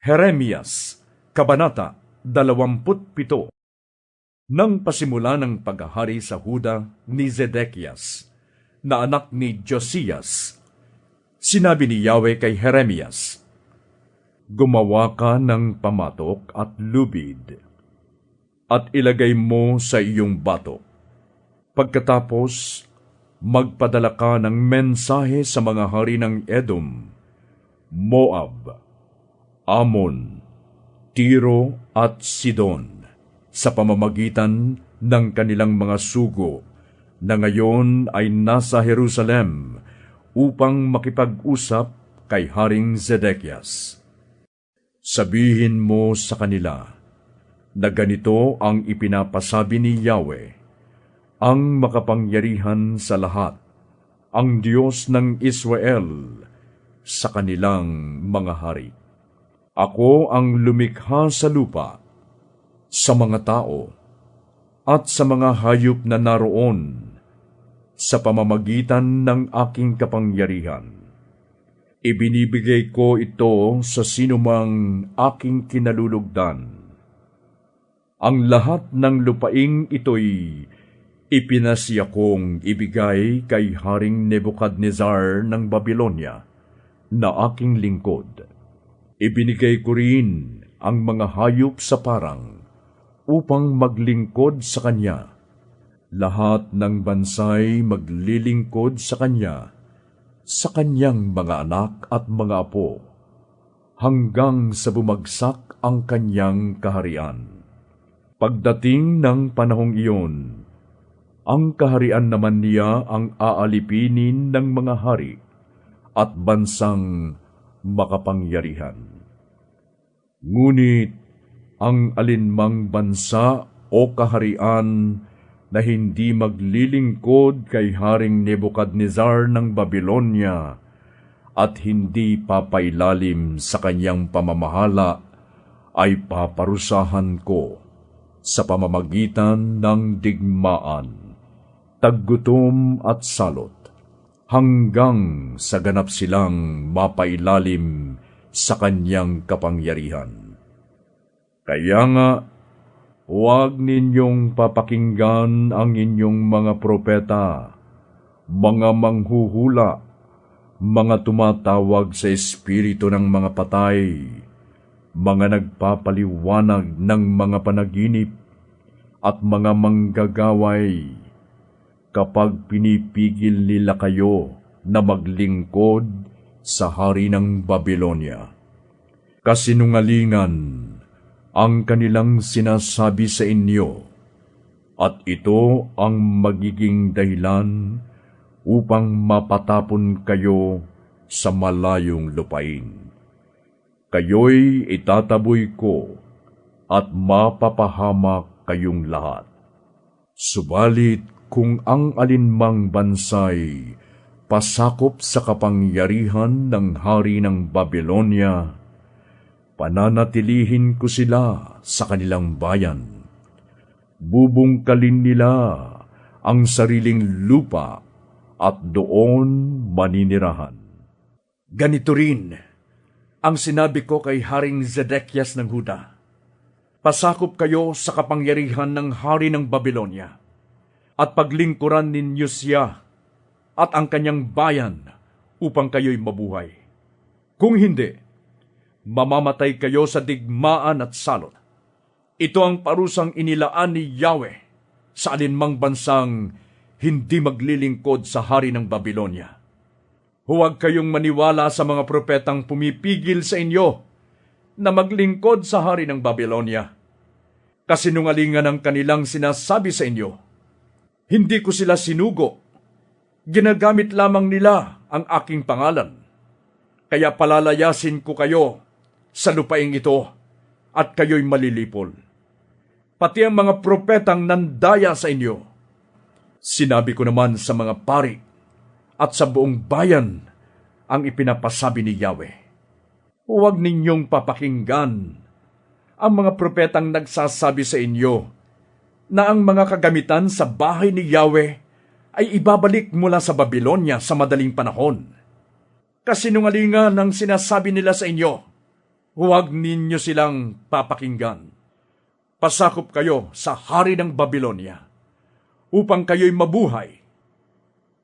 Jeremias, Kabanata 27. Nang pasimula ng paghahari sa Huda ni Zedekias, na anak ni Josias, sinabi ni Yahweh kay Jeremias, "Gumawa ka ng pamatok at lubid, at ilagay mo sa iyong batok. Pagkatapos, magpadala ka ng mensahe sa mga hari ng Edom, Moab, Ammon, Tiro at Sidon, sa pamamagitan ng kanilang mga sugo na ngayon ay nasa Jerusalem upang makipag-usap kay Haring Zedekias. Sabihin mo sa kanila na ganito ang ipinapasabi ni Yahweh, ang makapangyarihan sa lahat, ang Diyos ng Israel, sa kanilang mga hari. Ako ang lumikha sa lupa, sa mga tao, at sa mga hayop na naroon, sa pamamagitan ng aking kapangyarihan. Ibinibigay ko ito sa sinumang aking kinalulugdan. Ang lahat ng lupaing ito'y ipinasya kong ibigay kay Haring Nebukadnezar ng Babylonia na aking lingkod. Ibinigay ko rin ang mga hayop sa parang upang maglingkod sa kanya. Lahat ng bansay maglilingkod sa kanya, sa kanyang mga anak at mga apo, hanggang sa bumagsak ang kanyang kaharian. Pagdating ng panahong iyon, ang kaharian naman niya ang aalipinin ng mga hari at bansang makapangyarihan. Ngunit ang alinmang bansa o kaharian na hindi maglilingkod kay Haring Nebukadnezar ng Babylonia at hindi papailalim sa kanyang pamamahala ay paparusahan ko sa pamamagitan ng digmaan, taggutom at salot, hanggang sa ganap silang mapailalim sa kanyang kapangyarihan. Kaya nga, huwag ninyong papakinggan ang inyong mga propeta, mga manghuhula, mga tumatawag sa espiritu ng mga patay, mga nagpapaliwanag ng mga panaginip, at mga manggagaway, kapag pinipigil nila kayo na maglingkod sa hari ng Babylonia. Kasinungalingan ang kanilang sinasabi sa inyo, at ito ang magiging dahilan upang mapatapon kayo sa malayong lupain. Kayo'y itataboy ko at mapapahamak kayong lahat. Subalit kung ang alinmang bansay pasakop sa kapangyarihan ng hari ng Babylonia, pananatilihin ko sila sa kanilang bayan. Bubungkalin nila ang sariling lupa at doon maninirahan. Ganito rin ang sinabi ko kay Haring Zedekias ng Huda. Pasakop kayo sa kapangyarihan ng hari ng Babylonia at paglingkuran ninyo siya at ang kanyang bayan upang kayo'y mabuhay. Kung hindi, mamamatay kayo sa digmaan at salot. Ito ang parusang inilaan ni Yahweh sa alinmang bansang hindi maglilingkod sa hari ng Babylonia. Huwag kayong maniwala sa mga propetang pumipigil sa inyo na maglingkod sa hari ng Babylonia. Kasinungalingan ang kanilang sinasabi sa inyo. Hindi ko sila sinugo. Ginagamit lamang nila ang aking pangalan. Kaya palalayasin ko kayo sa lupaing ito at kayo'y malilipol. Pati ang mga propetang nandaya sa inyo. Sinabi ko naman sa mga pari at sa buong bayan ang ipinapasabi ni Yahweh. Huwag ninyong papakinggan ang mga propetang nagsasabi sa inyo na ang mga kagamitan sa bahay ni Yahweh ay ibabalik mula sa Babylonia sa madaling panahon. Kasinungalingan ang sinasabi nila sa inyo. Huwag ninyo silang papakinggan. Pasakop kayo sa hari ng Babylonia upang kayo'y mabuhay.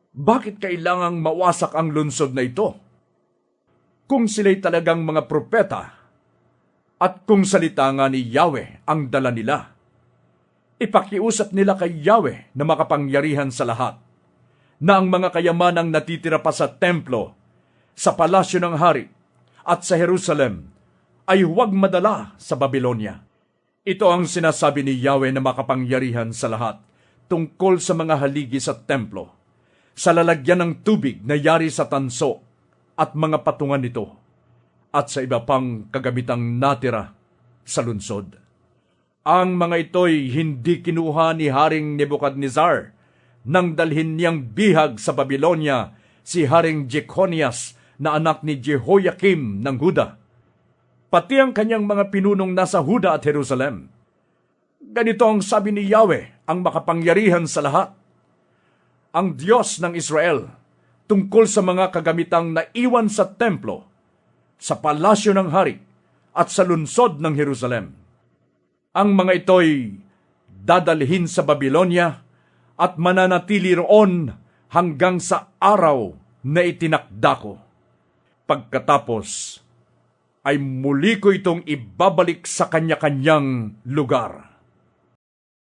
Bakit kailangang mawasak ang lungsod na ito? Kung sila'y talagang mga propeta at kung salita nga ni Yahweh ang dala nila, ipakiusap nila kay Yahweh na makapangyarihan sa lahat, na ang mga kayamanang natitira pa sa templo, sa palasyo ng hari, at sa Jerusalem, ay huwag madala sa Babylonia. Ito ang sinasabi ni Yahweh na makapangyarihan sa lahat tungkol sa mga haligi sa templo, sa lalagyan ng tubig na yari sa tanso at mga patungan nito, at sa iba pang kagamitang natira sa lungsod. Ang mga ito'y hindi kinuha ni Haring Nebuchadnezzar nang dalhin niyang bihag sa Babylonia si Haring Jeconias na anak ni Jehoiakim ng Huda, pati ang kanyang mga pinunong nasa Huda at Jerusalem. Ganito ang sabi ni Yahweh, ang makapangyarihan sa lahat, ang Diyos ng Israel, tungkol sa mga kagamitang naiwan sa templo, sa palasyo ng hari, at sa lungsod ng Jerusalem. Ang mga ito'y dadalhin sa Babylonia at mananatili roon hanggang sa araw na itinakda ko. Pagkatapos, ay muli ko itong ibabalik sa kanya-kanyang lugar.